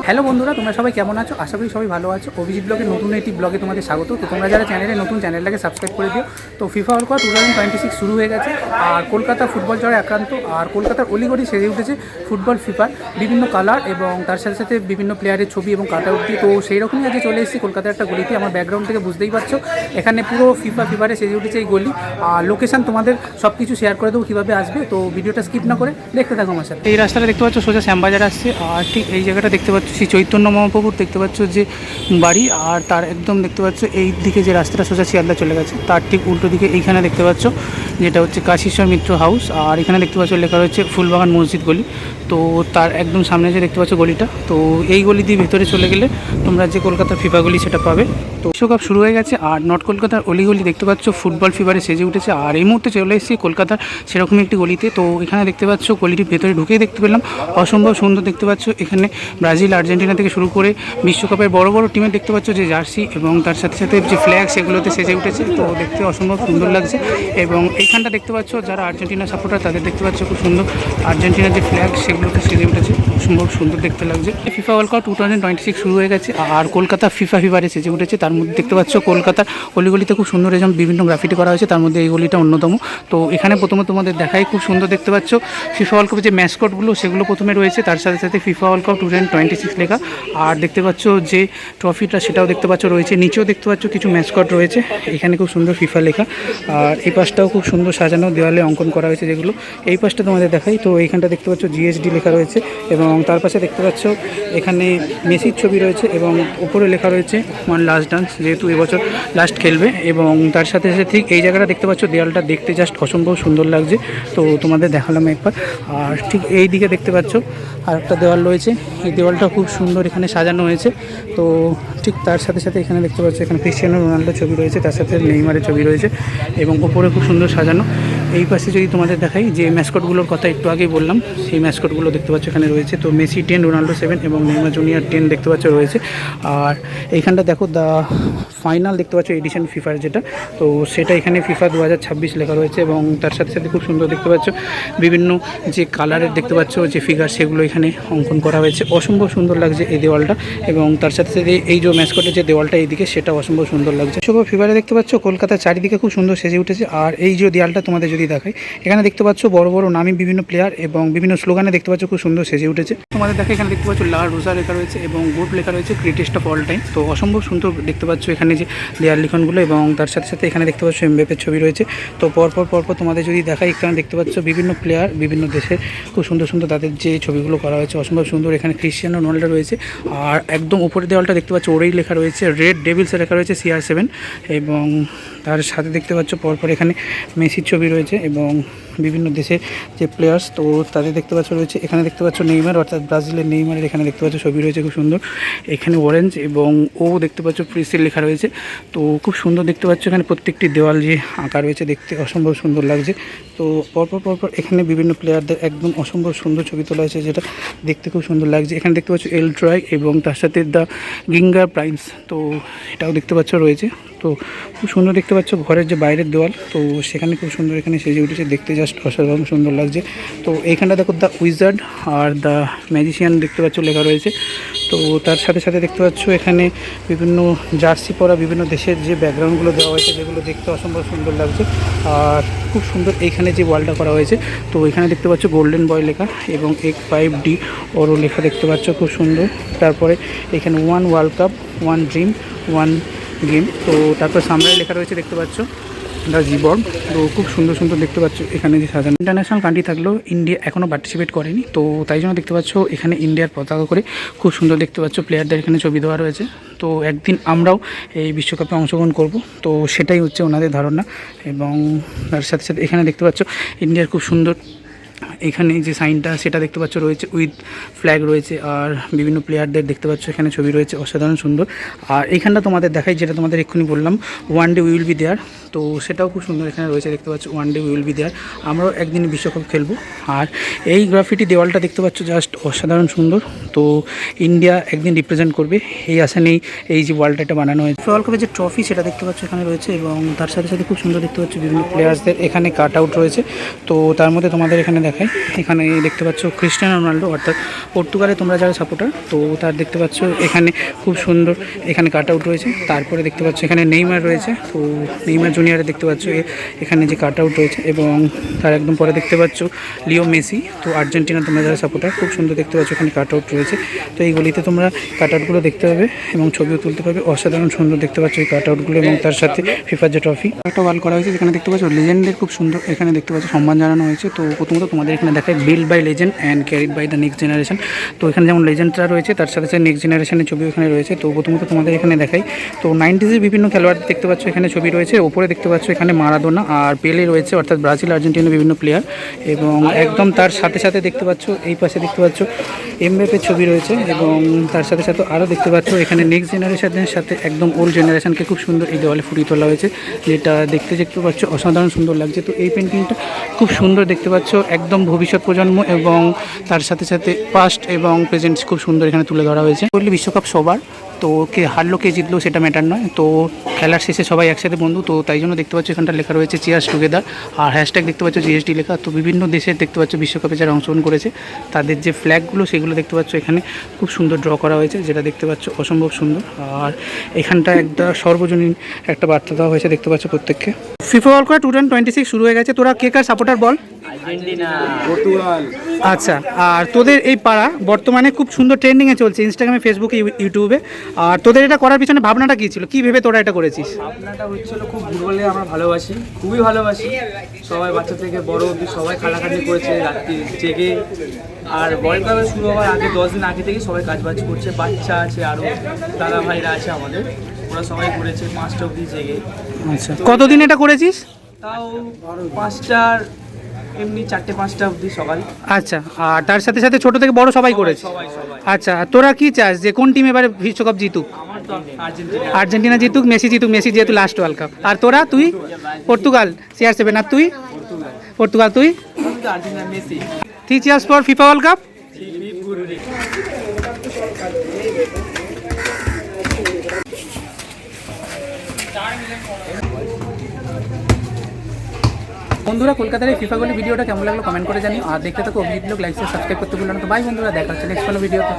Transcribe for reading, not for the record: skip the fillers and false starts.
Hello বন্ধুরা, তোমরা সবাই কেমন আছো? আশা করি সবাই ভালো আছো। অভিজিৎ ব্লগের নতুন একটি ব্লগে তোমাদের স্বাগত। তো তোমরা যারা নতুন চ্যানেলটাকে সাবস্ক্রাইব করে দিও। তো ফিফা ওয়ার্ল্ড কাপ 2026 শুরু হয়ে গেছে, আর কলকাতা ফুটবল জ্বরে আক্রান্ত, আর কলকাতার অলিগলি সেজে উঠেছে ফুটবল ফিফার বিভিন্ন কালার এবং তার সাথে সাথে বিভিন্ন প্লেয়ারের ছবি এবং কাটাউট দিয়ে। তো সেই রকমই আজকে চলে এসেছি কলকাতার একটা গলিতে। আমার ব্যাকগ্রাউন্ড থেকে বুঝতেই পারছো, এখানে পুরো ফিফারে সেজে উঠেছে এই গলি। আর লোকেশান তোমাদের সব কিছু শেয়ার করে দেবো কীভাবে আসবে। তো ভিডিওটা স্কিপ না করে দেখতে থাকো আমার সাথে। এই রাস্তাটা দেখতে পাচ্ছ সোজা শ্যামবাজার আসছে, আর ঠিক এই জায়গাটা দেখতে পাচ্ছ শ্রী চৈতন্য মহাপ্রভুর দেখতে পাচ্ছ যে বাড়ি, আর তার একদম দেখতে পাচ্ছ এই দিকে যে রাস্তাটা সোজা শিয়ালদা চলে গেছে, তার ঠিক উল্টো দিকে এইখানে দেখতে পাচ্ছ যেটা হচ্ছে কাশীশ্বর মিত্র হাউস। আর এখানে দেখতে পাচ্ছ লেখা রয়েছে ফুলবাগান মসজিদ গলি। তো তার একদম সামনে যে দেখতে পাচ্ছ গলিটা, তো এই গলি দিয়ে ভেতরে চলে গেলে তোমরা যে কলকাতার ফিফা গলি সেটা পাবে। তো বিশ্বকাপ শুরু হয়ে গেছে, আর নর্থ কলকাতার অলিগলি দেখতে পাচ্ছ ফুটবল ফিভারে সেজে উঠেছে। আর এই মুহূর্তে চলে এসেছি কলকাতার সেরকম একটি গলিতে। তো এখানে দেখতে পাচ্ছ গলিটির ভেতরে ঢুকেই দেখতে পেলাম অসম্ভব সুন্দর দেখতে পাচ্ছ। এখানে ব্রাজিল, আর্জেন্টিনা থেকে শুরু করে বিশ্বকাপের বড় বড় টিমের দেখতে পাচ্ছ যে জার্সি এবং তার সাথে সাথে যে ফ্ল্যাগ সেগুলোতে সেজে উঠেছে। তো দেখতে অসম্ভব সুন্দর লাগছে। এবং এইখানটা দেখতে পাচ্ছ যারা আর্জেন্টিনা সাপোর্টার তাদের দেখতে পাচ্ছ খুব সুন্দর আর্জেন্টিনার যে ফ্ল্যাগ সেগুলোতে সেজে উঠেছে, অসম্ভব সুন্দর দেখতে লাগছে। ফিফা ওয়ার্ল্ড কাপ 2026 শুরু হয়ে গেছে, আর কলকাতা ফিফারে সেজে উঠেছে। তার মধ্যে দেখতে পাচ্ছ কলকাতার অলিগলিতে খুব সুন্দর এরকম বিভিন্ন গ্রাফিটি করা হয়েছে, তার মধ্যে এই গলিটা অন্যতম। তো এখানে প্রথমে তোমাদের দেখাই খুব সুন্দর দেখতে পাচ্ছ ফিফা ওয়ার্ল্ড কাপের যে ম্যাসকটগুলো সেগুলো প্রথমে রয়েছে, তার সাথে সাথে ফিফা ওয়ার্ল্ড কাপ 2026 লেখা। আর দেখতে পাচ্ছ যে ট্রফিটা সেটাও দেখতে পাচ্ছ রয়েছে, নিচেও দেখতে পাচ্ছ কিছু ম্যাসকট রয়েছে। এখানে খুব সুন্দর ফিফা লেখা, আর এই পাশটাও খুব সুন্দর সাজানো দেওয়ালে অঙ্কন করা হয়েছে যেগুলো। এই পাশটা তোমাদের দেখাই, তো এইখানটা দেখতে পাচ্ছ জিএসডি লেখা রয়েছে, এবং তার পাশে দেখতে পাচ্ছ এখানে মেসির ছবি রয়েছে, এবং উপরে লেখা রয়েছে ওয়ান লাস্ট ডান্স, যেহেতু এবছর লাস্ট খেলবে। এবং তার সাথে সাথে ঠিক এই জায়গাটা দেখতে পাচ্ছ দেওয়ালটা দেখতে জাস্ট অসম্ভব সুন্দর লাগছে। তো তোমাদের দেখালাম একবার। আর ঠিক এই দিকে দেখতে পাচ্ছ আর একটা দেওয়াল রয়েছে, এই দেওয়ালটা খুব সুন্দর এখানে সাজানো হয়েছে। তো ঠিক তার সাথে সাথে এখানে দেখতে পাচ্ছ এখানে ক্রিশ্চিয়ানো রোনাল্ডোর ছবি রয়েছে, তার সাথে নেইমারের ছবি রয়েছে, এবং ওপরে খুব সুন্দর সাজানো। এই পাশে যদি তোমাদের দেখাই যে ম্যাসকটগুলোর কথা একটু আগেই বললাম, সেই ম্যাসকটগুলো দেখতে পাচ্ছ এখানে রয়েছে। তো মেসি 10, রোনাল্ডো 7 এবং নেইমার জুনিয়র 10 দেখতে পাচ্ছ রয়েছে। আর এইখানটা দেখো দ্য ফাইনাল দেখতে পাচ্ছ এডিশন ফিফার যেটা, তো সেটা এখানে ফিফা 2026 লেখা রয়েছে। এবং তার সাথে সাথে খুব সুন্দর দেখতে পাচ্ছ বিভিন্ন যে কালারের দেখতে পাচ্ছ যে ফিগার সেগুলো এখানে অঙ্কন করা হয়েছে, অসম্ভব সুন্দর লাগছে এই দেওয়ালটা। এবং তার সাথে সাথে এই যে ম্যাসকটের যে দেওয়ালটা এইদিকে সেটা অসম্ভব সুন্দর লাগছে। বিশ্বকাপ ফিফারে দেখতে পাচ্ছ কলকাতার চারিদিকে খুব সুন্দর সেজে উঠেছে। আর এই যে দেওয়ালটা তোমাদের যদি দেখাই, এখানে দেখতে পাচ্ছ বড় বড় নামী বিভিন্ন প্লেয়ার এবং বিভিন্ন স্লোগানে দেখতে পাচ্ছ খুব সুন্দর সেজে উঠেছে। তোমাদের দেখে এখানে দেখতে পাচ্ছ লা রোজা লেখা রয়েছে এবং গোট লেখা রয়েছে গ্রেটেস্ট অফ অল টাইম। তো অসম্ভব সুন্দর দেখতে পাচ্ছ এখানে যে দেয়াল লিখনগুলো, এবং তার সাথে সাথে এখানে দেখতে পাচ্ছ এমবাপ্পের ছবি রয়েছে। তো পরপর তোমাদের যদি দেখাই, এখানে দেখতে পাচ্ছ বিভিন্ন প্লেয়ার বিভিন্ন দেশের খুব সুন্দর সুন্দর তাদের যে ছবিগুলো করা হয়েছে অসম্ভব সুন্দর। এখানে ক্রিশ্চিয়ানো রোনাল্ডো রয়েছে, আর একদম উপরের দেওয়ালটা দেখতে পাচ্ছ ওরেই লেখা রয়েছে রেড ডেভিলসে লেখা রয়েছে CR7, এবং তার সাথে দেখতে পাচ্ছ পরপর এখানে মেসির ছবি রয়েছে এবং বিভিন্ন দেশের যে প্লেয়ার্স তো তাদের দেখতে পাচ্ছ রয়েছে। এখানে দেখতে পাচ্ছ নেইমার, অর্থাৎ ব্রাজিলের নেইমারের এখানে দেখতে পাচ্ছ ছবি রয়েছে খুব সুন্দর। এখানে অরেঞ্জ এবং ও দেখতে পাচ্ছ প্রিসেল লেখা রয়েছে। তো খুব সুন্দর দেখতে পাচ্ছ এখানে প্রত্যেকটি দেওয়াল যে আঁকা রয়েছে দেখতে অসম্ভব সুন্দর লাগছে। তো পরপর এখানে বিভিন্ন প্লেয়ারদের একদম অসম্ভব সুন্দর ছবি তোলা হয়েছে, যেটা দেখতে খুব সুন্দর লাগছে। এখানে দেখতে পাচ্ছ এল ট্রাই এবং তার সাথে দ্য গিঙ্গার প্রাইন্স, তো এটাও দেখতে পাচ্ছ রয়েছে। তো খুব সুন্দর দেখতে পাচ্ছ ঘরের যে বাইরের দেওয়াল, তো সেখানে খুব সুন্দর এখানে সেজে উঠেছে, দেখতে জাস্ট অসাধারণ সুন্দর লাগছে। তো এইখানটা দেখো the wizard are the magician দেখতে পাচ্ছ লেখা রয়েছে। তো তার সাথে সাথে দেখতে পাচ্ছ এখানে বিভিন্ন জার্সি পরা বিভিন্ন দেশের যে ব্যাকগ্রাউন্ডগুলো দেওয়া হয়েছে যেগুলো দেখতে অসম্ভব সুন্দর লাগছে। আর খুব সুন্দর এইখানে যে ওয়ালটা করা হয়েছে, তো এখানে দেখতে পাচ্ছ গোল্ডেন বয় লেখা এবং X5D ওরও লেখা দেখতে পাচ্ছ খুব সুন্দর। তারপরে এখানে one world cup, one dream, one game. তো তারপর সামনে লেখা রয়েছে দেখতে পাচ্ছ দ্য জিবর্গ। তো খুব সুন্দর সুন্দর দেখতে পাচ্ছ এখানে যে সাজানো। ইন্টারন্যাশনাল কান্ট্রি থাকলেও ইন্ডিয়া এখনও পার্টিসিপেট করেনি, তো তাই জন্য দেখতে পাচ্ছ এখানে ইন্ডিয়ার পতাকা করে খুব সুন্দর দেখতে পাচ্ছ প্লেয়ারদের এখানে ছবি দেওয়া রয়েছে। তো একদিন আমরাও এই বিশ্বকাপে অংশগ্রহণ করব, তো সেটাই হচ্ছে ওনাদের ধারণা। এবং তার সাথে সাথে এখানে দেখতে পাচ্ছ ইন্ডিয়ার খুব সুন্দর এখানে যে সাইনটা সেটা দেখতে পাচ্ছ রয়েছে, উইথ ফ্ল্যাগ রয়েছে, আর বিভিন্ন প্লেয়ারদের দেখতে পাচ্ছ এখানে ছবি রয়েছে অসাধারণ সুন্দর। আর এইখানটা তোমাদের দেখাই যেটা তোমাদের এক্ষুনি বললাম one day will be there, তো সেটাও খুব সুন্দর এখানে রয়েছে দেখতে পাচ্ছ one day will be there, আমরাও একদিন বিশ্বকাপ খেলবো। আর এই গ্রাফিটি দেওয়ালটা দেখতে পাচ্ছ জাস্ট অসাধারণ সুন্দর। তো ইন্ডিয়া একদিন রিপ্রেজেন্ট করবে এই আশা নেই এই যে ওয়ার্ল্ড এটা বানানো হয়েছে। ওয়ার্ল্ড কাপের যে ট্রফি সেটা দেখতে পাচ্ছ এখানে রয়েছে, এবং তার সাথে সাথে খুব সুন্দর দেখতে পাচ্ছ বিভিন্ন প্লেয়ার্সদের এখানে কাট আউট রয়েছে। তো তার মধ্যে তোমাদের এখানে দেখাই এখানে দেখতে পাচ্ছ ক্রিস্টিয়ানো রোনাল্ডো, অর্থাৎ পর্তুগালে তোমরা যারা সাপোর্টার তো তার দেখতে পাচ্ছ এখানে খুব সুন্দর এখানে কাট আউট রয়েছে। তারপরে দেখতে পাচ্ছ এখানে নেইমার রয়েছে, তো নেইমার জুনিয়রে দেখতে পাচ্ছ এখানে যে কাট আউট রয়েছে, এবং তার একদম পরে দেখতে পাচ্ছ লিও মেসি, তো আর্জেন্টিনা তোমরা যারা সাপোর্টার খুব সুন্দর দেখতে পাচ্ছ এখানে কাট আউট রয়েছে। তো এই গলিতে তোমরা কাট আউটগুলো দেখতে পাবে এবং ছবিও তুলতে পারবে। অসাধারণ সুন্দর দেখতে পাচ্ছ এই কাট আউটগুলো, এবং তার সাথে ফিফার যে ট্রফি একটা ওয়াল করা হয়েছে যেখানে দেখতে পাচ্ছ লেজেন্ডের খুব সুন্দর এখানে দেখতে পাচ্ছ সম্মান জানানো হয়েছে। তো প্রথমত তোমাদের এখানে দেখায় build by legend and carried by the next generation. তো এখানে যেমন লেজেন্ডরা রয়েছে তার সাথে সাথে নেক্সট জেনারেশনের ছবিও এখানে রয়েছে। তো প্রথমত তোমাদের এখানে দেখাই, তো 90s বিভিন্ন খেলোয়াড় দেখতে পাচ্ছ এখানে ছবি রয়েছে। ওপরে দেখতে পাচ্ছ এখানে মারাদোনা আর পেলে রয়েছে, অর্থাৎ ব্রাজিল আর্জেন্টিনার বিভিন্ন প্লেয়ার, এবং একদম তার সাথে সাথে দেখতে পাচ্ছ এই পাশে দেখতে পাচ্ছ এমবাপ্পের ছবি রয়েছে, এবং তার সাথে সাথে আরও দেখতে পাচ্ছ এখানে নেক্সট জেনারেশনের সাথে একদম ওল্ড জেনারেশনকে খুব সুন্দর এই দেওয়ালে ফুটিয়ে তোলা হয়েছে, যেটা দেখতে পাচ্ছ অসাধারণ সুন্দর লাগছে। তো এই পেন্টিংটা খুব সুন্দর দেখতে পাচ্ছ, একদম ভবিষ্যৎ প্রজন্ম এবং তার সাথে সাথে পাস্ট এবং প্রেজেন্ট খুব সুন্দর এখানে তুলে ধরা হয়েছে। বললে বিশ্বকাপ সবার, তো কে হারলো কে জিতলো সেটা ম্যাটার নয়, তো খেলার শেষে সবাই একসাথে বন্ধু। তো তাই জন্য দেখতে পাচ্ছ এখানটা লেখা রয়েছে চিয়ার্স টুগেদার, আর হ্যাশট্যাগ দেখতে পাচ্ছ জিএসটি লেখা। তো বিভিন্ন দেশের দেখতে পাচ্ছ বিশ্বকাপে যারা অংশগ্রহণ করেছে তাদের যে ফ্ল্যাগগুলো সেগুলো দেখতে পাচ্ছ এখানে খুব সুন্দর ড্র করা হয়েছে, যেটা দেখতে পাচ্ছ অসম্ভব সুন্দর। আর এখানটা একটা সর্বজনীন একটা বার্তা দেওয়া হয়েছে দেখতে পাচ্ছ প্রত্যেককে। ফিফা ওয়ার্ল্ড কাপ 2026 শুরু হয়ে গেছে, তোরা কে কার সাপোর্টার বল? পর্তুগাল। আচ্ছা, আর তোদের এই পাড়া বর্তমানে খুব সুন্দর ট্রেন্ডিংয়ে চলছে ইনস্টাগ্রামে, ফেসবুকে, ইউটিউবে। আর তোদের এটা করার পিছনে ভাবনাটা কী ছিল, কী ভেবে তোরা এটা করেছিস? ভাবনাটা হচ্ছিল খুব ফুটবলে আমরা ভালোবাসি, খুবই ভালোবাসি সবাই, বাচ্চা থেকে বড় অবধি সবাই খাটাখাটি করেছে রাত্রি জেগে। আর ওয়ার্ল্ড কাপ শুরু হওয়ার আগে 10 দিন আগে থেকে সবাই কাজবাজ করছে, বাচ্চা আছে আরও দাদা ভাইরা আছে আমাদের, ওরা সবাই করেছে 5টা অবধি জেগে। আচ্ছা, কতদিন এটা করেছিস? তাও 5টার এমনি 4টে-5টা অবধি সকাল। আচ্ছা, আর তার সাথে সাথে ছোট থেকে বড় সবাই করেছে। সবাই সবাই। আচ্ছা, তোরা কি চাস যে কোন টিম এবারে বিশ্বকাপ জিতুক? আমার তো আর্জেন্টিনা। আর্জেন্টিনা জিতুক, মেসি জিতুক, মেসি যেহেতু লাস্ট ওয়ার্ল্ড কাপ। আর তোরা? তুই পর্তুগাল, CR7। আর তুই? পর্তুগাল। তুই? Argentina, Messi. 3 cheers for FIFA world cup. বন্ধুরা, কলকাতার এই ফিফা গোলি ভিডিওটা কেমন লাগলো কমেন্ট করে জানিও, আর দেখতে থাকো অভিজিৎ ব্লগ, লাইক সাবস্ক্রাইব করতে ভুলো না। তো বাই বন্ধুরা, দেখা হচ্ছে নেক্সট কোনো ভিডিওতে।